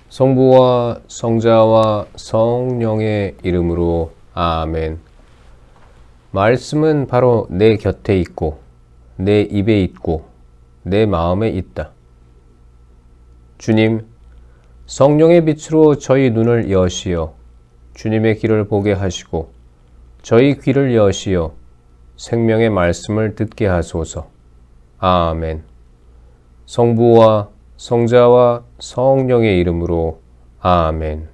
성부와 성자와 성령의 이름으로 아멘. 말씀은 바로 내 곁에 있고 내 입에 있고 내 마음에 있다. 주님, 성령의 빛으로 저희 눈을 여시어 주님의 길을 보게 하시고 저희 귀를 여시어 생명의 말씀을 듣게 하소서. 아멘. 성부와 성자와 성령의 이름으로 아멘.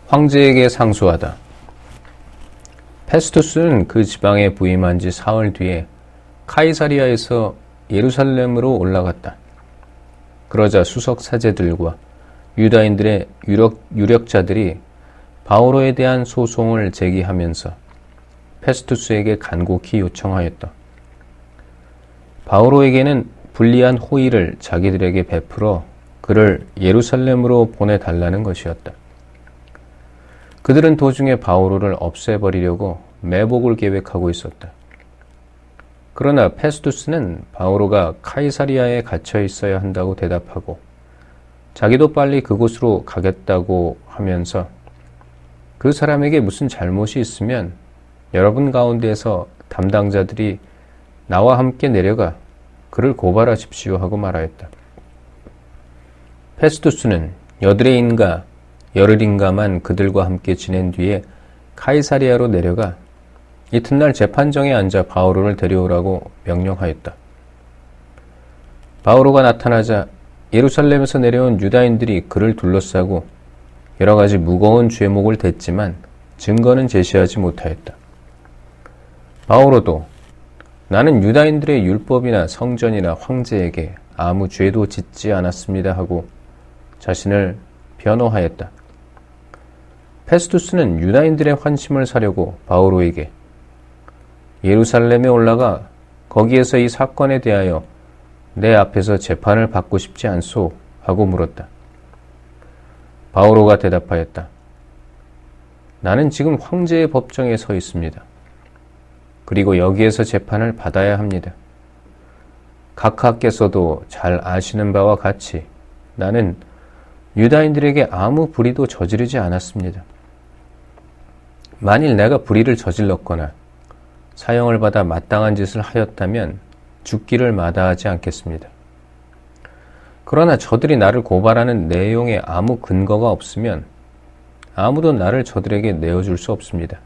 황제에게 상소하다. 페스투스는 그 지방에 부임한 지 사흘 뒤에 카이사리아에서 예루살렘으로 올라갔다. 그러자 수석 사제들과 유다인들의 유력자들이 바오로에 대한 소송을 제기하면서 페스투스에게 간곡히 요청하였다. 바오로에게는 불리한 호의를 자기들에게 베풀어 그를 예루살렘으로 보내달라는 것이었다. 그들은 도중에 바오로를 없애버리려고 매복을 계획하고 있었다. 그러나 페스투스는 바오로가 카이사리아에 갇혀 있어야 한다고 대답하고 자기도 빨리 그곳으로 가겠다고 하면서 그 사람에게 무슨 잘못이 있으면 여러분 가운데에서 담당자들이 나와 함께 내려가 그를 고발하십시오 하고 말하였다. 페스투스는 여드레인과 열흘인가만 그들과 함께 지낸 뒤에 카이사리아로 내려가 이튿날 재판정에 앉아 바오로를 데려오라고 명령하였다. 바오로가 나타나자 예루살렘에서 내려온 유다인들이 그를 둘러싸고 여러 가지 무거운 죄목을 댔지만 증거는 제시하지 못하였다. 바오로도 나는 유다인들의 율법이나 성전이나 황제에게 아무 죄도 짓지 않았습니다 하고 자신을 변호하였다. 페스투스는 유다인들의 환심을 사려고 바오로에게 예루살렘에 올라가 거기에서 이 사건에 대하여 내 앞에서 재판을 받고 싶지 않소 하고 물었다. 바오로가 대답하였다. 나는 지금 황제의 법정에 서 있습니다. 그리고 여기에서 재판을 받아야 합니다. 각하께서도 잘 아시는 바와 같이 나는 유다인들에게 아무 불의도 저지르지 않았습니다. 만일 내가 불의를 저질렀거나 사형을 받아 마땅한 짓을 하였다면 죽기를 마다하지 않겠습니다. 그러나 저들이 나를 고발하는 내용에 아무 근거가 없으면 아무도 나를 저들에게 내어줄 수 없습니다.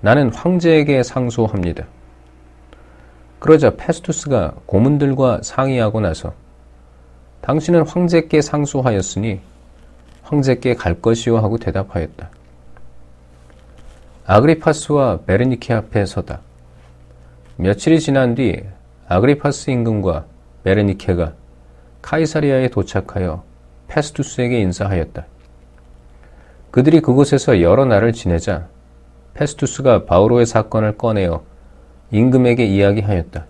나는 황제에게 상소합니다. 그러자 페스투스가 고문들과 상의하고 나서 당신은 황제께 상소하였으니 황제께 갈 것이요 하고 대답하였다. 아그리파스와 베르니케 앞에 서다. 며칠이 지난 뒤 아그리파스 임금과 베르니케가 카이사리아에 도착하여 페스투스에게 인사하였다. 그들이 그곳에서 여러 날을 지내자 페스투스가 바오로의 사건을 꺼내어 임금에게 이야기하였다.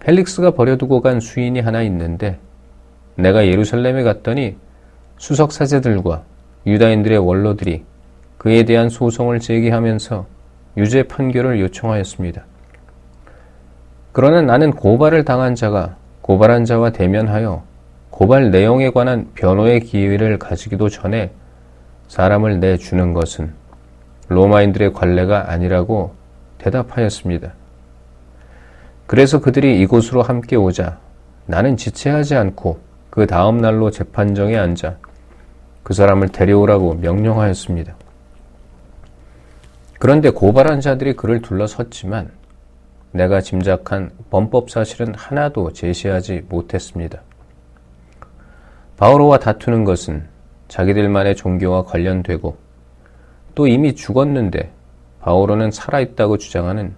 펠릭스가 버려두고 간 수인이 하나 있는데 내가 예루살렘에 갔더니 수석 사제들과 유다인들의 원로들이 그에 대한 소송을 제기하면서 유죄 판결을 요청하였습니다. 그러나 나는 고발을 당한 자가 고발한 자와 대면하여 고발 내용에 관한 변호의 기회를 가지기도 전에 사람을 내주는 것은 로마인들의 관례가 아니라고 대답하였습니다. 그래서 그들이 이곳으로 함께 오자 나는 지체하지 않고 그 다음 날로 재판정에 앉아 그 사람을 데려오라고 명령하였습니다. 그런데 고발한 자들이 그를 둘러섰지만 내가 짐작한 범법 사실은 하나도 제시하지 못했습니다. 바오로와 다투는 것은 자기들만의 종교와 관련되고 또 이미 죽었는데 바오로는 살아있다고 주장하는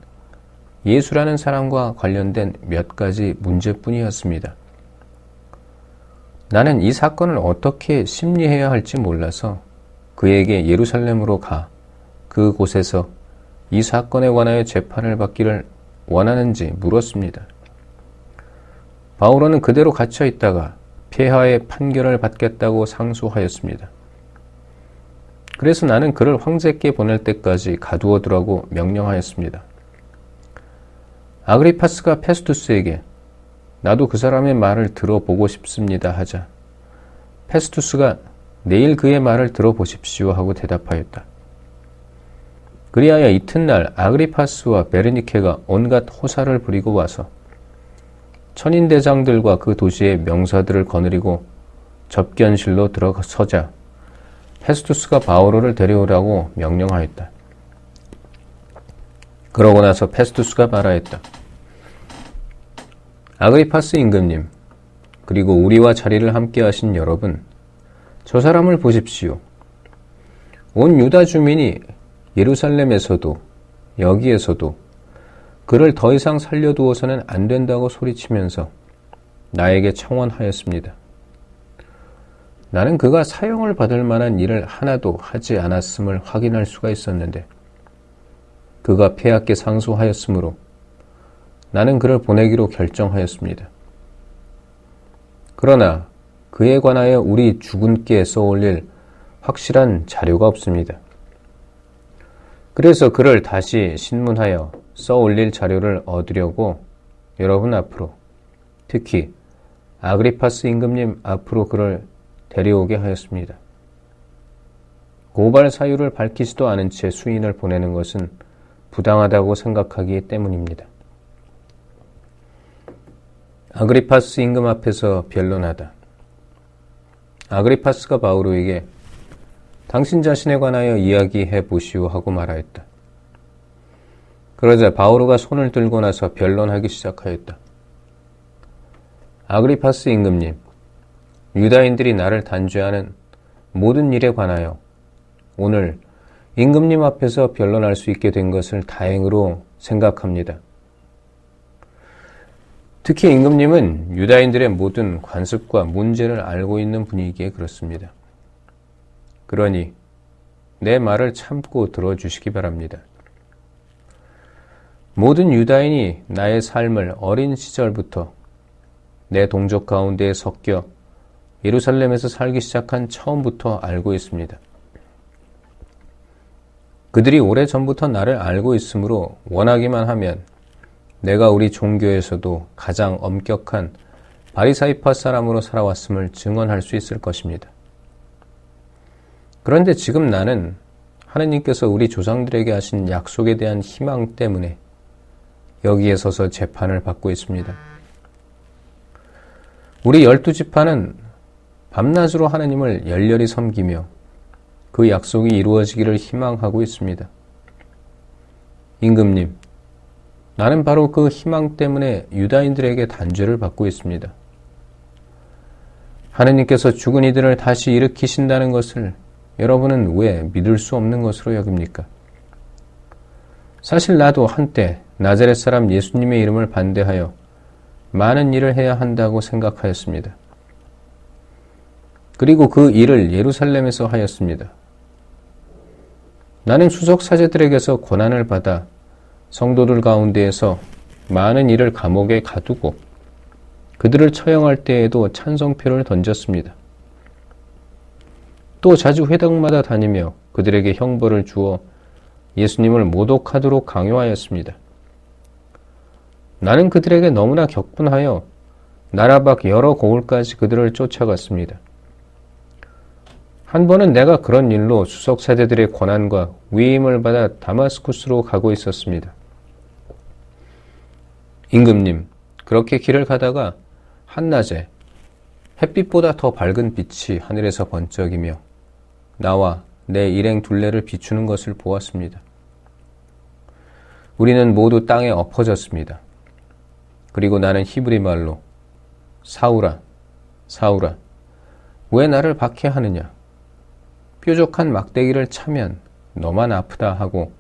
예수라는 사람과 관련된 몇 가지 문제뿐이었습니다. 나는 이 사건을 어떻게 심리해야 할지 몰라서 그에게 예루살렘으로 가 그곳에서 이 사건에 관하여 재판을 받기를 원하는지 물었습니다. 바오로는 그대로 갇혀 있다가 폐하의 판결을 받겠다고 상소하였습니다. 그래서 나는 그를 황제께 보낼 때까지 가두어두라고 명령하였습니다. 아그리파스가 페스투스에게 나도 그 사람의 말을 들어보고 싶습니다 하자 페스투스가 내일 그의 말을 들어보십시오 하고 대답하였다. 그리하여 이튿날 아그리파스와 베르니케가 온갖 호사를 부리고 와서 천인대장들과 그 도시의 명사들을 거느리고 접견실로 들어서자 페스투스가 바오로를 데려오라고 명령하였다. 그러고 나서 페스투스가 말하였다. 아그리파스 임금님, 그리고 우리와 자리를 함께 하신 여러분, 저 사람을 보십시오. 온 유다 주민이 예루살렘에서도 여기에서도 그를 더 이상 살려두어서는 안 된다고 소리치면서 나에게 청원하였습니다. 나는 그가 사형을 받을 만한 일을 하나도 하지 않았음을 확인할 수가 있었는데 그가 폐하께 상소하였으므로 나는 그를 보내기로 결정하였습니다. 그러나 그에 관하여 우리 주군께 써올릴 확실한 자료가 없습니다. 그래서 그를 다시 신문하여 써올릴 자료를 얻으려고 여러분 앞으로, 특히 아그리파스 임금님 앞으로 그를 데려오게 하였습니다. 고발 사유를 밝히지도 않은 채 수인을 보내는 것은 부당하다고 생각하기 때문입니다. 아그리파스 임금 앞에서 변론하다. 아그리파스가 바오로에게 당신 자신에 관하여 이야기해 보시오 하고 말하였다. 그러자 바오로가 손을 들고 나서 변론하기 시작하였다. 아그리파스 임금님, 유다인들이 나를 단죄하는 모든 일에 관하여 오늘 임금님 앞에서 변론할 수 있게 된 것을 다행으로 생각합니다. 특히 임금님은 유다인들의 모든 관습과 문제를 알고 있는 분이기에 그렇습니다. 그러니 내 말을 참고 들어주시기 바랍니다. 모든 유다인이 나의 삶을 어린 시절부터 내 동족 가운데에 섞여 예루살렘에서 살기 시작한 처음부터 알고 있습니다. 그들이 오래전부터 나를 알고 있으므로 원하기만 하면 내가 우리 종교에서도 가장 엄격한 바리사이파 사람으로 살아왔음을 증언할 수 있을 것입니다. 그런데 지금 나는 하느님께서 우리 조상들에게 하신 약속에 대한 희망 때문에 여기에 서서 재판을 받고 있습니다. 우리 12지파는 밤낮으로 하느님을 열렬히 섬기며 그 약속이 이루어지기를 희망하고 있습니다. 임금님, 나는 바로 그 희망 때문에 유다인들에게 단죄를 받고 있습니다. 하느님께서 죽은 이들을 다시 일으키신다는 것을 여러분은 왜 믿을 수 없는 것으로 여깁니까? 사실 나도 한때 나자렛 사람 예수님의 이름을 반대하여 많은 일을 해야 한다고 생각하였습니다. 그리고 그 일을 예루살렘에서 하였습니다. 나는 수석 사제들에게서 권한을 받아 성도들 가운데에서 많은 일을 감옥에 가두고 그들을 처형할 때에도 찬성표를 던졌습니다. 또 자주 회당마다 다니며 그들에게 형벌을 주어 예수님을 모독하도록 강요하였습니다. 나는 그들에게 너무나 격분하여 나라 밖 여러 고을까지 그들을 쫓아갔습니다. 한 번은 내가 그런 일로 수석 사제들의 권한과 위임을 받아 다마스쿠스로 가고 있었습니다. 임금님, 그렇게 길을 가다가 한낮에 햇빛보다 더 밝은 빛이 하늘에서 번쩍이며 나와 내 일행 둘레를 비추는 것을 보았습니다. 우리는 모두 땅에 엎어졌습니다. 그리고 나는 히브리 말로 사울아, 사울아, 왜 나를 박해하느냐? 뾰족한 막대기를 차면 너만 아프다 하고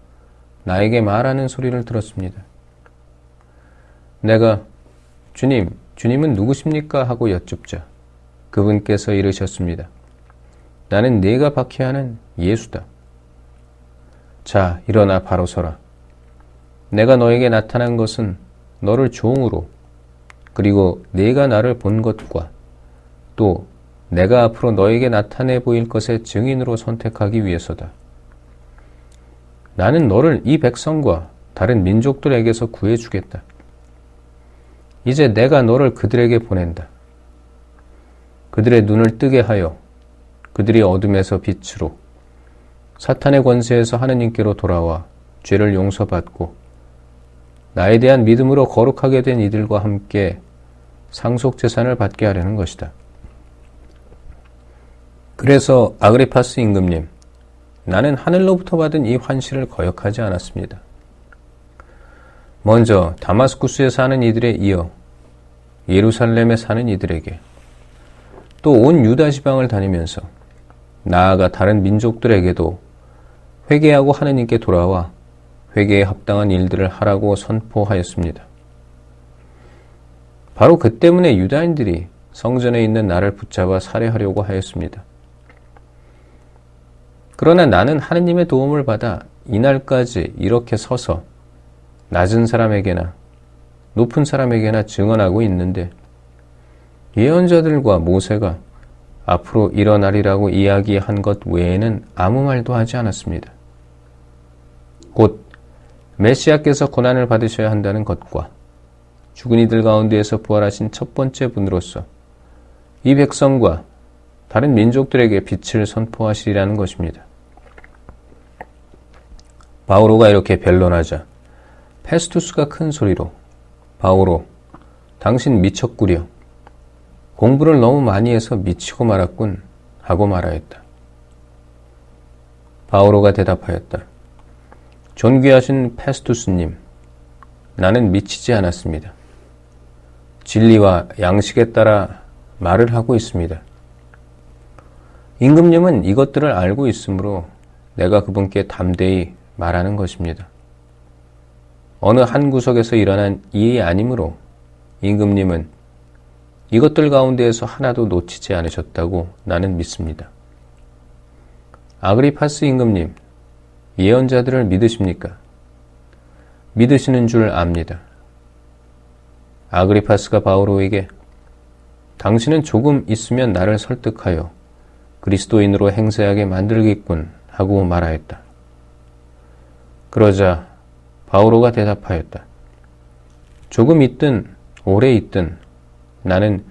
나에게 말하는 소리를 들었습니다. 내가 주님은 누구십니까? 하고 여쭙자 그분께서 이르셨습니다. 나는 네가 박해하는 예수다. 자, 일어나 바로 서라. 내가 너에게 나타난 것은 너를 종으로 그리고 네가 나를 본 것과 또 내가 앞으로 너에게 나타내 보일 것의 증인으로 선택하기 위해서다. 나는 너를 이 백성과 다른 민족들에게서 구해주겠다. 이제 내가 너를 그들에게 보낸다. 그들의 눈을 뜨게 하여 그들이 어둠에서 빛으로 사탄의 권세에서 하느님께로 돌아와 죄를 용서받고 나에 대한 믿음으로 거룩하게 된 이들과 함께 상속재산을 받게 하려는 것이다. 그래서 아그리파스 임금님, 나는 하늘로부터 받은 이 환시를 거역하지 않았습니다. 먼저 다마스쿠스에 사는 이들에 이어 예루살렘에 사는 이들에게 또 온 유다 지방을 다니면서 나아가 다른 민족들에게도 회개하고 하느님께 돌아와 회개에 합당한 일들을 하라고 선포하였습니다. 바로 그 때문에 유다인들이 성전에 있는 나를 붙잡아 살해하려고 하였습니다. 그러나 나는 하느님의 도움을 받아 이날까지 이렇게 서서 낮은 사람에게나 높은 사람에게나 증언하고 있는데 예언자들과 모세가 앞으로 일어나리라고 이야기한 것 외에는 아무 말도 하지 않았습니다. 곧 메시아께서 고난을 받으셔야 한다는 것과 죽은 이들 가운데에서 부활하신 첫 번째 분으로서 이 백성과 다른 민족들에게 빛을 선포하시리라는 것입니다. 바오로가 이렇게 변론하자 페스투스가 큰 소리로 바오로, 당신 미쳤구려. 공부를 너무 많이 해서 미치고 말았군 하고 말하였다. 바오로가 대답하였다. 존귀하신 페스투스님, 나는 미치지 않았습니다. 진리와 양식에 따라 말을 하고 있습니다. 임금님은 이것들을 알고 있으므로 내가 그분께 담대히 말하는 것입니다. 어느 한 구석에서 일어난 일이 아니므로 임금님은 이것들 가운데에서 하나도 놓치지 않으셨다고 나는 믿습니다. 아그리파스 임금님, 예언자들을 믿으십니까? 믿으시는 줄 압니다. 아그리파스가 바오로에게 당신은 조금 있으면 나를 설득하여 그리스도인으로 행세하게 만들겠군 하고 말하였다. 그러자 바오로가 대답하였다. 조금 있든 오래 있든 나는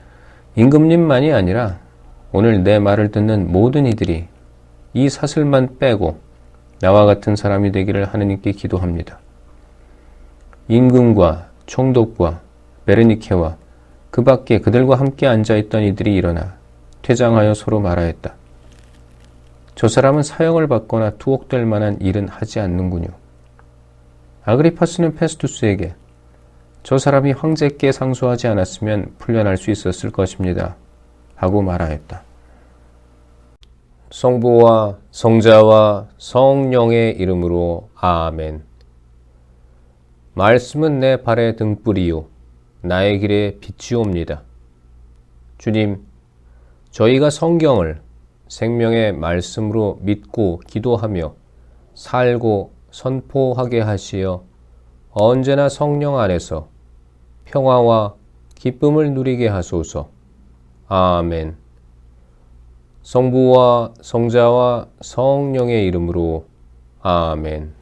임금님만이 아니라 오늘 내 말을 듣는 모든 이들이 이 사슬만 빼고 나와 같은 사람이 되기를 하느님께 기도합니다. 임금과 총독과 베르니케와 그 밖에 그들과 함께 앉아있던 이들이 일어나 퇴장하여 서로 말하였다. 저 사람은 사형을 받거나 투옥될 만한 일은 하지 않는군요. 아그리파스는 페스투스에게 저 사람이 황제께 상소하지 않았으면 풀려날 수 있었을 것입니다. 하고 말하였다. 성부와 성자와 성령의 이름으로 아멘. 말씀은 내 발의 등불이요 나의 길에 빛이옵니다. 주님, 저희가 성경을 생명의 말씀으로 믿고 기도하며 살고 선포하게 하시어 언제나 성령 안에서 평화와 기쁨을 누리게 하소서. 아멘. 성부와 성자와 성령의 이름으로 아멘.